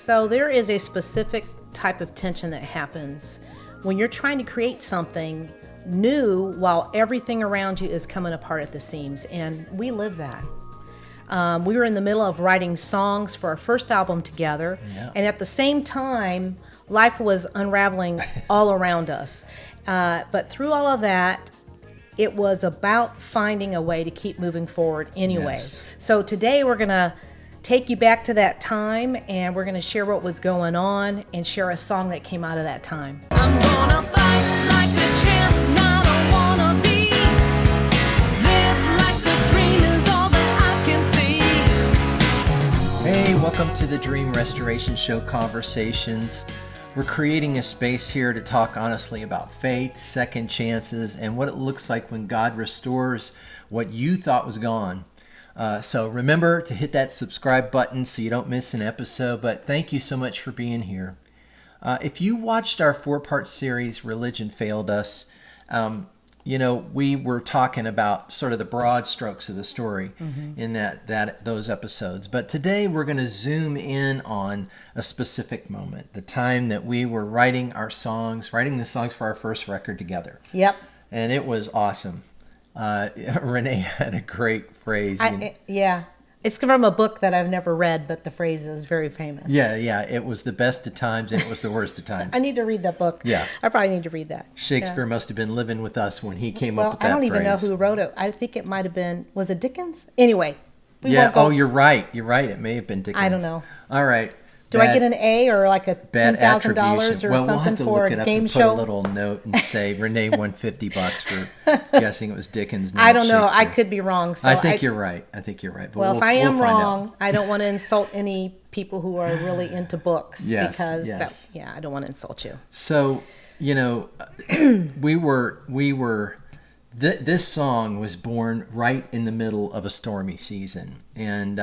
So there is a specific type of tension that happens when you're trying to create something new while everything around you is coming apart at the seams, and we live that. We were in the middle of writing songs for our first album together, and at the same time, life was unraveling all around us. But through all of that, it was about finding a way to keep moving forward anyway. Yes. So today we're going to take you back to that time, and we're going to share what was going on and share a song that came out of that time. I'm gonna fight like a champ, not a wannabe. Live like the dream is all that I can see. Hey, welcome to the Dream Restoration Show Conversations. We're creating a space here to talk honestly about faith, second chances, and what it looks like when God restores what you thought was gone. So remember to hit that subscribe button so you don't miss an episode, but thank you so much for being here. If you watched our 4-part series, Religion Failed Us, we were talking about sort of the broad strokes of the story in those episodes. But today we're going to zoom in on a specific moment, the time that we were writing the songs for our first record together. Yep. And it was awesome. Renee had a great phrase. It's from a book that I've never read, but the phrase is very famous. Yeah. It was the best of times and it was the worst of times. I need to read that book. Yeah. I probably need to read that. Shakespeare must have been living with us when he came up with that I don't even know phrase. who wrote it. I think it might have been, was it Dickens? Anyway. You're right. It may have been Dickens. I don't know. All right. Do I get an A or like a $10,000 or something we'll have to for look it a up game and show? Put a little note and say Renee won $50 for guessing it was Dickens. I don't know. I Shakespeare. could be wrong. So I think you're right. But well, if I am we'll find wrong, out. I don't want to insult any people who are really into books. Yes, because yes. I don't want to insult you. So, this song was born right in the middle of a stormy season. And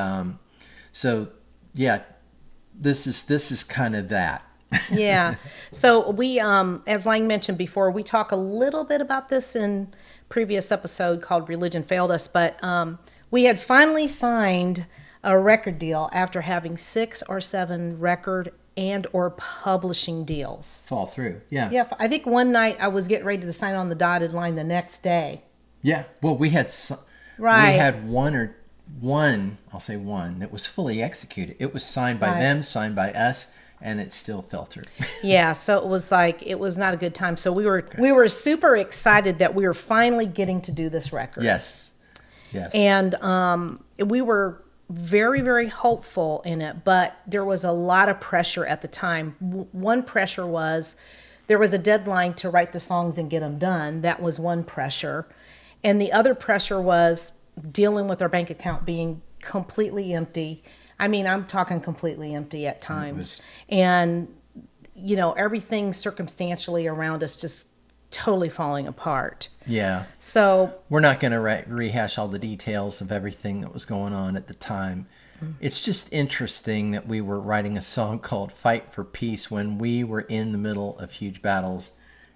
this is kind of that. Yeah. So we, as Lang mentioned before, we talk a little bit about this in previous episode called Religion Failed Us, but we had finally signed a record deal after having 6 or 7 record and or publishing deals Fall through. Yeah. Yeah. I think one night I was getting ready to sign on the dotted line the next day. Yeah. Well, we had one, I'll say one, that was fully executed. It was signed by them, signed by us, and it still fell through. Yeah, so it was not a good time. So we were super excited that we were finally getting to do this record. Yes. And we were very, very hopeful in it, but there was a lot of pressure at the time. One pressure was there was a deadline to write the songs and get them done. That was one pressure. And the other pressure was dealing with our bank account being completely empty. I mean, I'm talking completely empty at times. And, everything circumstantially around us just totally falling apart. Yeah. So we're not going to rehash all the details of everything that was going on at the time. It's just interesting that we were writing a song called Fight for Peace when we were in the middle of huge battles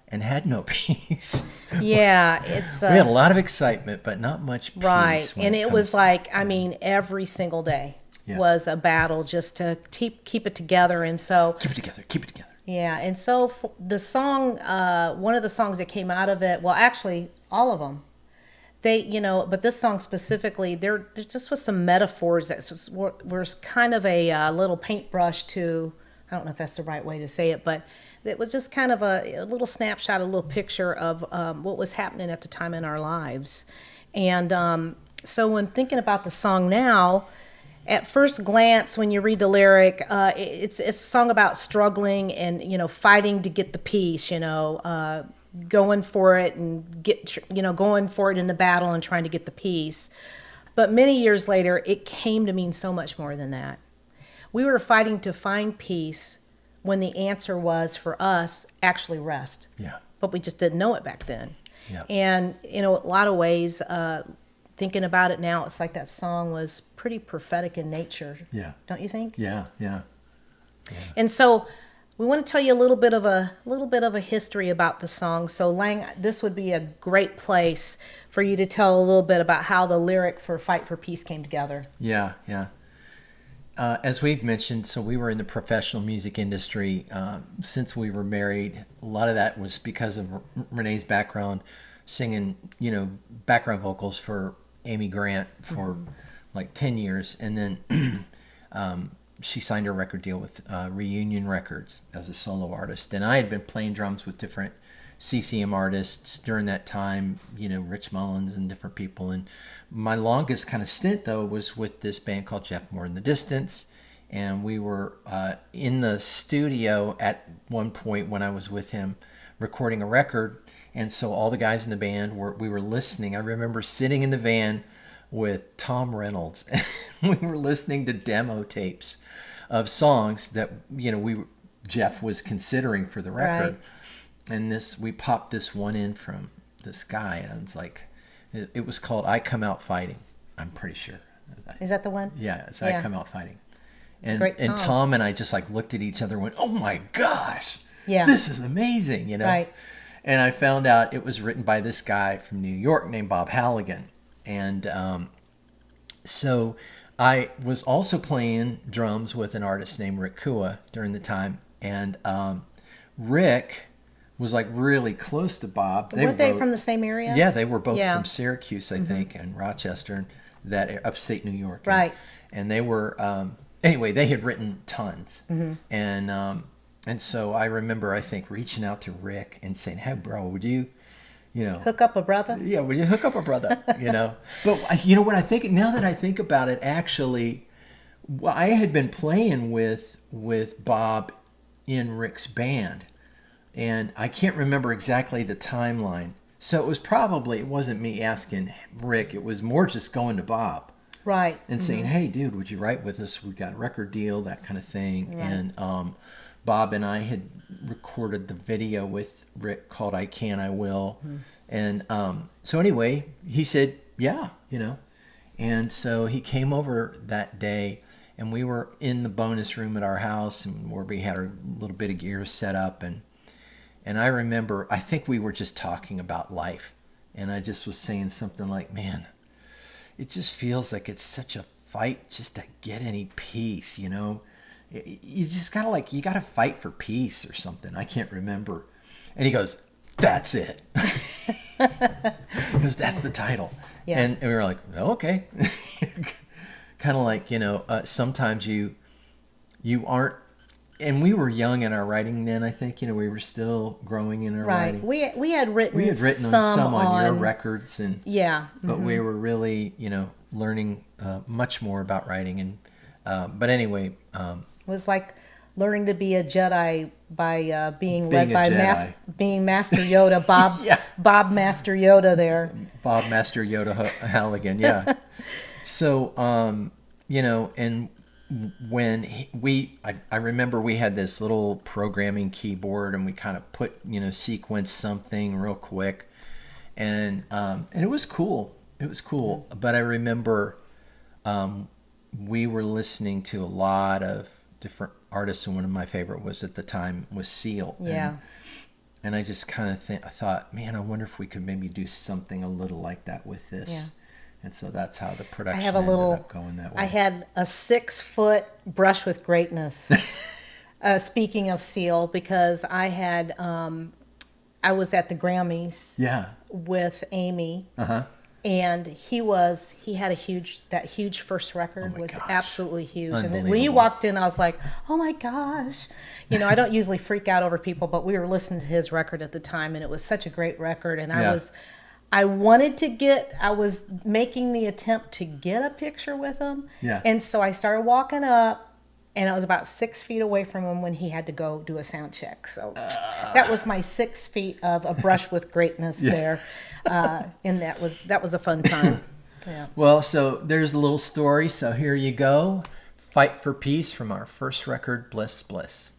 and had no peace. Yeah, it's we had a lot of excitement, but not much peace. Right, and it was every single day was a battle just to keep it together, and so keep it together. Yeah, and so the song, one of the songs that came out of it, well, actually, all of them, but this song specifically, there just was some metaphors that were kind of a little paintbrush to, I don't know if that's the right way to say it, but it was just kind of a little snapshot, a little picture of what was happening at the time in our lives. And so when thinking about the song now, at first glance, when you read the lyric, it's a song about struggling and, fighting to get the peace, going for it and going for it in the battle and trying to get the peace. But many years later, it came to mean so much more than that. We were fighting to find peace when the answer was for us actually rest. Yeah. But we just didn't know it back then. Yeah. And a lot of ways, thinking about it now, it's like that song was pretty prophetic in nature. Yeah. Don't you think? Yeah. And so we want to tell you a little bit of a history about the song. So Lang, this would be a great place for you to tell a little bit about how the lyric for Fight for Peace came together. Yeah. as we've mentioned, so we were in the professional music industry since we were married. A lot of that was because of Renee's background, singing, background vocals for Amy Grant for like 10 years. And then she signed her record deal with Reunion Records as a solo artist. And I had been playing drums with different CCM artists during that time, Rich Mullins and different people. And my longest kind of stint, though, was with this band called Jeff More in the Distance. And we were in the studio at one point when I was with him recording a record. And so all the guys in the band, we were listening. I remember sitting in the van with Tom Reynolds. And we were listening to demo tapes of songs that, Jeff was considering for the record. Right. And we popped this one in from this guy. And I was like, it was called I Come Out Fighting, I'm pretty sure. Is that the one? Yeah, it's I Come Out Fighting. It's a great song. And Tom and I just like looked at each other and went, oh my gosh, yeah, this is amazing, Right. And I found out it was written by this guy from New York named Bob Halligan. And so I was also playing drums with an artist named Rick Kua during the time. And Rick was like really close to Bob. Weren't they from the same area? Yeah, they were both from Syracuse, I think, and Rochester, and that upstate New York. Right. And they were, anyway, they had written tons. And so I remember, I think, reaching out to Rick and saying, hey, bro, would you, hook up a brother? Yeah, would you hook up a brother, But what I think, now that I think about it, actually, I had been playing with Bob in Rick's band. And I can't remember exactly the timeline. So it wasn't me asking Rick. It was more just going to Bob. Right. And saying, hey, dude, would you write with us? We've got a record deal, that kind of thing. Right. And Bob and I had recorded the video with Rick called I Can, I Will. And so anyway, he said, yeah, And so he came over that day. And we were in the bonus room at our house, and where we had our little bit of gear set up. And I remember, I think we were just talking about life. And I just was saying something like, man, it just feels like it's such a fight just to get any peace, You just gotta you gotta fight for peace or something. I can't remember. And he goes, that's it. He goes, that's the title. Yeah. And we were like, oh, okay. Kind of like, sometimes you aren't. And we were young in our writing then, I think. We were still growing in our writing. Right. We had written some on your records. But we were really, learning much more about writing. And but anyway. It was like learning to be a Jedi by being led by Master Yoda, Bob. Yeah. Bob Master Yoda there. Bob Master Yoda Halligan, yeah. So, and when I remember we had this little programming keyboard, and we kind of put, sequence something real quick, and it was cool. It was cool. But I remember we were listening to a lot of different artists, and one of my favorite was at the time was Seal. Yeah. And I just kind of thought, man, I wonder if we could maybe do something a little like that with this. Yeah. And so that's how the production ended up going that way. I had a 6-foot brush with greatness. Speaking of Seal, because I had, I was at the Grammys. Yeah. With Amy. Uh-huh. And he had that huge first record was absolutely huge. And then when he walked in, I was like, oh my gosh. I don't usually freak out over people, but we were listening to his record at the time, and it was such a great record. And I was making the attempt to get a picture with him. Yeah. And so I started walking up, and I was about 6 feet away from him when he had to go do a sound check. So that was my 6 feet of a brush with greatness there. And that was a fun time. Yeah. Well, so there's a little story. So here you go. Fight for Peace from our first record, BlissBliss.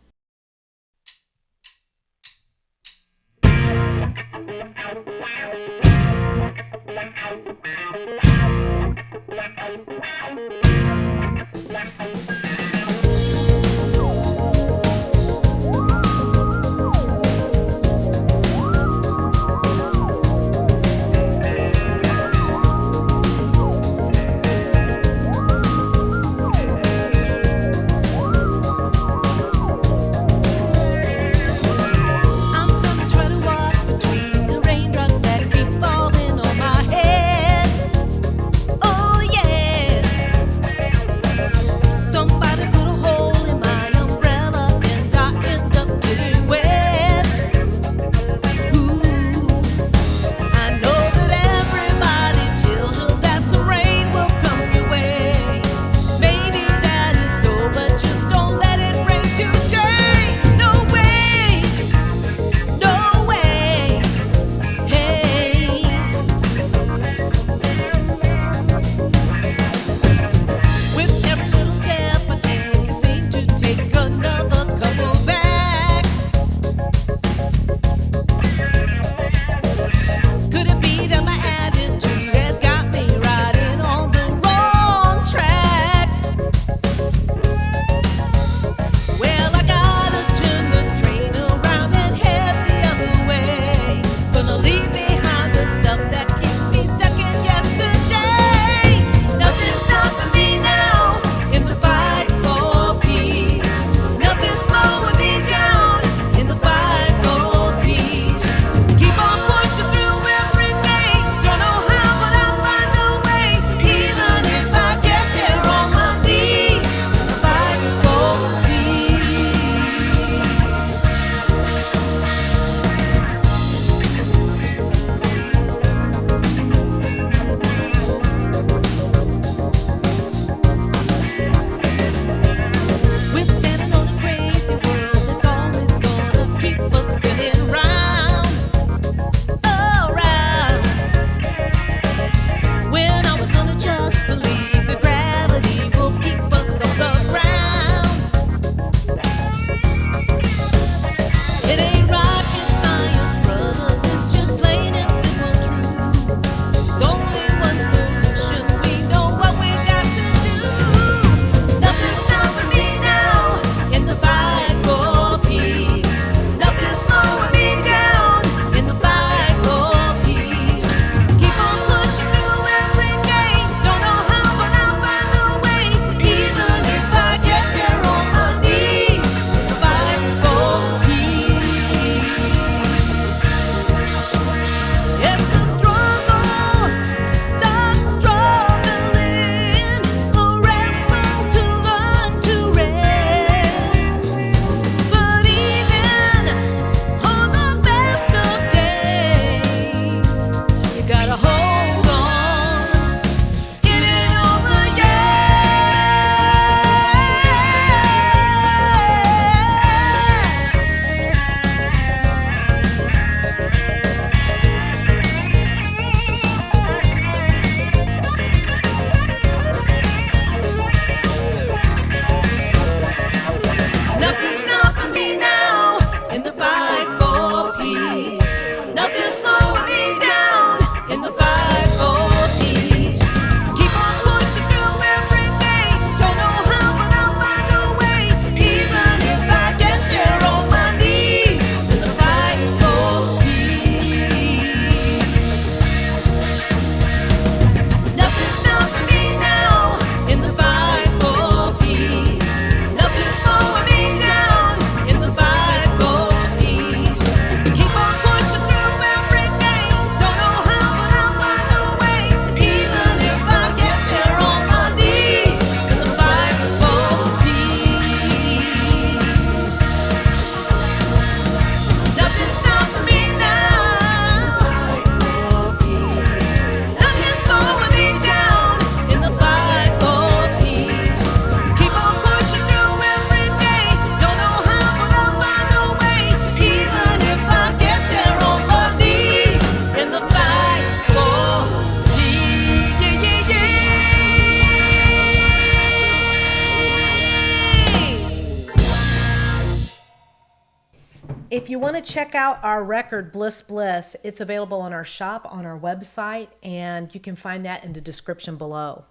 If you want to check out our record, Bliss Bliss, it's available on our shop, on our website, and you can find that in the description below.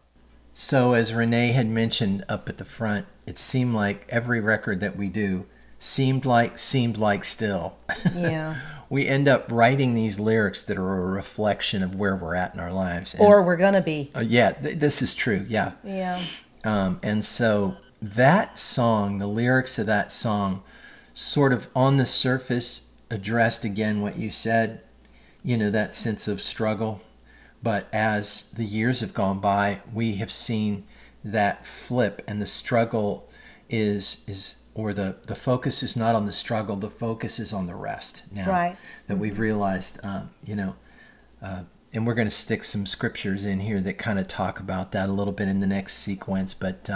So as Renee had mentioned up at the front, it seemed like every record that we do seemed like still. Yeah. We end up writing these lyrics that are a reflection of where we're at in our lives. And, Or we're going to be. This is true. Yeah. Yeah. And so that song, the lyrics of that song, sort of on the surface addressed again what you said, that sense of struggle. But as the years have gone by, we have seen that flip, and the struggle the focus is not on the struggle, the focus is on the rest now. Right. That we've realized, and we're going to stick some scriptures in here that kind of talk about that a little bit in the next sequence, but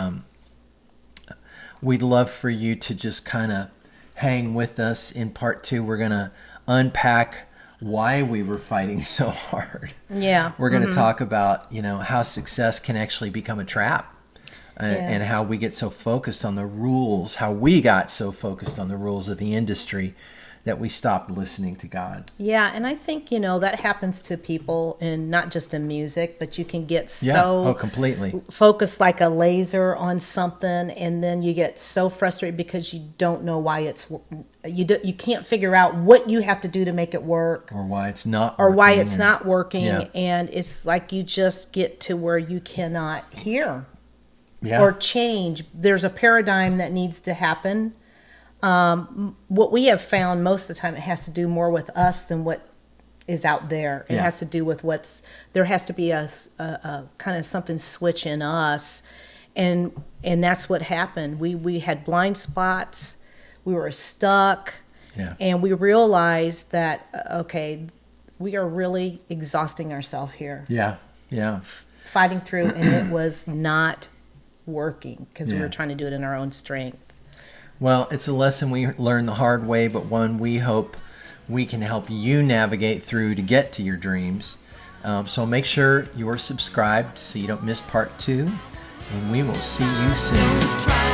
we'd love for you to just kind of hang with us. In part 2, we're going to unpack why we were fighting so hard. Yeah. We're going to talk about, how success can actually become a trap. And how we get so focused on the rules, how we got so focused on the rules of the industry that we stopped listening to God. Yeah, and I think, that happens to people, and not just in music, but you can get so completely focused like a laser on something, and then you get so frustrated because you don't know why you can't figure out what you have to do to make it work. Or why it's not working. Yeah. And it's like you just get to where you cannot hear. Yeah. Or change. There's a paradigm that needs to happen. What we have found most of the time, it has to do more with us than what is out there. It has to do with there has to be a kind of something switch in us. And that's what happened. We had blind spots. We were stuck. Yeah. And we realized that, okay, we are really exhausting ourselves here. Yeah. Yeah. Fighting through, and it was not working because we Yeah. were trying to do it in our own strength. Well, it's a lesson we learned the hard way, but one we hope we can help you navigate through to get to your dreams. So make sure you're subscribed so you don't miss part 2, and we will see you soon. Try